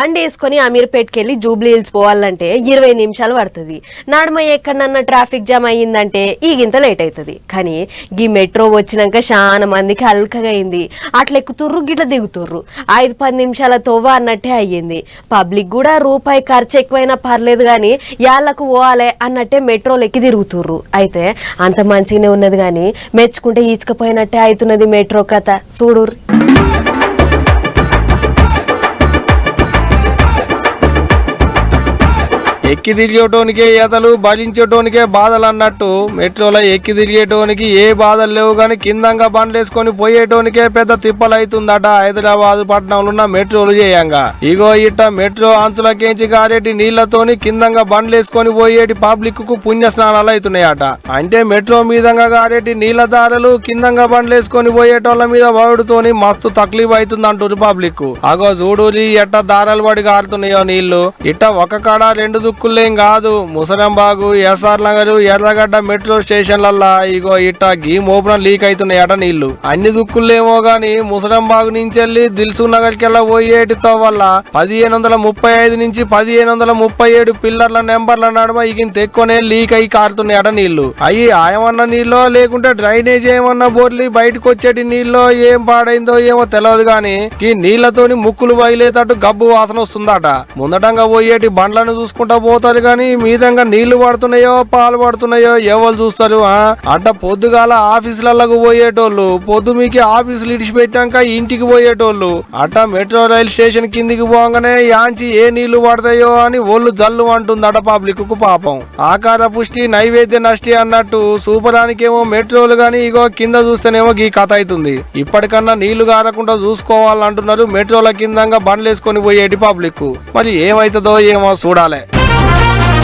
బండి వేసుకొని అమీర్పేట్కెళ్ళి Jubilee hills పోవాలంటే 20 నిమిషాలు పడుతుంది. నడుమ ఎక్కడన్నా ట్రాఫిక్ జామ్ అయ్యిందంటే ఈగింత లేట్ అవుతుంది. కానీ గీ మెట్రో వచ్చినాక చాలా మందికి హల్కగా అయింది. అట్లా ఎక్కుతుర్రు గిట్ల దిగుతుర్రు. 5-10 నిమిషాల తోవ అన్నట్టే అయ్యింది. పబ్లిక్ కూడా రూపాయి ఖర్చు ఎక్కువైనా పర్లేదు కానీ యాళ్ళకు పోవాలే అన్నట్టే మెట్రోలు ఎక్కి తిరుగుతుర్రు. అయితే అంత మంచిగానే ఉన్నది కానీ మెచ్చుకుంటే ఈచుకపోయినట్టే అవుతున్నది మెట్రో కథ. చూడుర్రి. ఎక్కి తిరిగేటోనికే ఈతలు భజించేటోనికే బాధలు అన్నట్టు మెట్రోలో ఎక్కి తిరిగేటోనికి ఏ బాధలు లేవు కానీ కిందంగా బండ్లేసుకొని పోయేటోనికే పెద్ద తిప్పలైతుందట హైదరాబాద్ పట్టణంలో ఉన్న మెట్రోలు చేయంగా. ఇగో ఇట్ట మెట్రో అంచులకేంచి గారేటి నీళ్లతోని కిందంగా బండ్లేసుకొని పోయేటి పబ్లిక్ కు పుణ్య స్నానాలు అవుతున్నాయట. అంటే మెట్రో మీదంగా గారేటి నీళ్ల దారులు కిందంగా బండ్లేసుకొని పోయేటోళ్ళ మీద వడుతోని మస్తు తక్లీఫ్ అవుతుంది అంటారు పబ్లిక్. అగో చూడూరి ఎట్ట దారాలు పడి గారుతున్నాయో నీళ్లు. ఇట్ట ఒక కాడ 2 దుక్కులేం కాదు, ముసరంబాగు, ఎస్ఆర్ నగర్, ఎర్రగడ్డ మెట్రో స్టేషన్లల్లా ఇగో ఇట్ట గీమ్ ఓపెన్ లీక్ అవుతున్నాయట నీళ్లు. అన్ని దుక్కులేమో గాని ముసరంబాగు నుంచి వెళ్ళి దిల్సు నగర్ కెళ్ళ పోయేటితో వల్ల 1535 నుంచి 1537 పిల్లర్ల నెంబర్ల నడుమ ఇగింత ఎక్కువనే లీక్ అయి కారుతున్నాయట నీళ్లు. అయ్యి ఆయమన్న నీళ్ళో లేకుంటే డ్రైనేజ్ ఏమన్నా బోర్లి బయటకు వచ్చేటి నీళ్ళో ఏం పాడైందో ఏమో తెలియదు గాని ఈ నీళ్లతోని ముక్కులు బయలేటట్టు గబ్బు వాసన వస్తుందట. ముందటంగా పోయేటి బండ్లను చూసుకుంటా పోతారు గాని మీదంగా నీళ్లు పడుతున్నాయో పాలు పడుతున్నాయో ఎవరు చూస్తారు? అట్ట పొద్దుగాల ఆఫీసులకు పోయేటోళ్ళు, పొద్దు మీకు ఆఫీసులు ఇడిచిపెట్టాక ఇంటికి పోయేటోళ్ళు అట్ట మెట్రో రైల్ స్టేషన్ కిందికి పోగానే యాంచి ఏ నీళ్లు పడతాయో అని ఒళ్ళు జల్లు అంటుందట పబ్లిక్ కు. పాపం ఆకార పుష్టి నైవేద్య నష్టి అన్నట్టు సూపరానికేమో మెట్రోలు గాని ఇగో కింద చూస్తేనేమో గీ కథ అవుతుంది. ఇప్పటికన్నా నీళ్లు గారకుండా చూసుకోవాలంటున్నారు మెట్రోల కిందంగా బండ్లేసుకొని పోయేటి పబ్లిక్. మరి ఏమైతుందో ఏమో చూడాలి.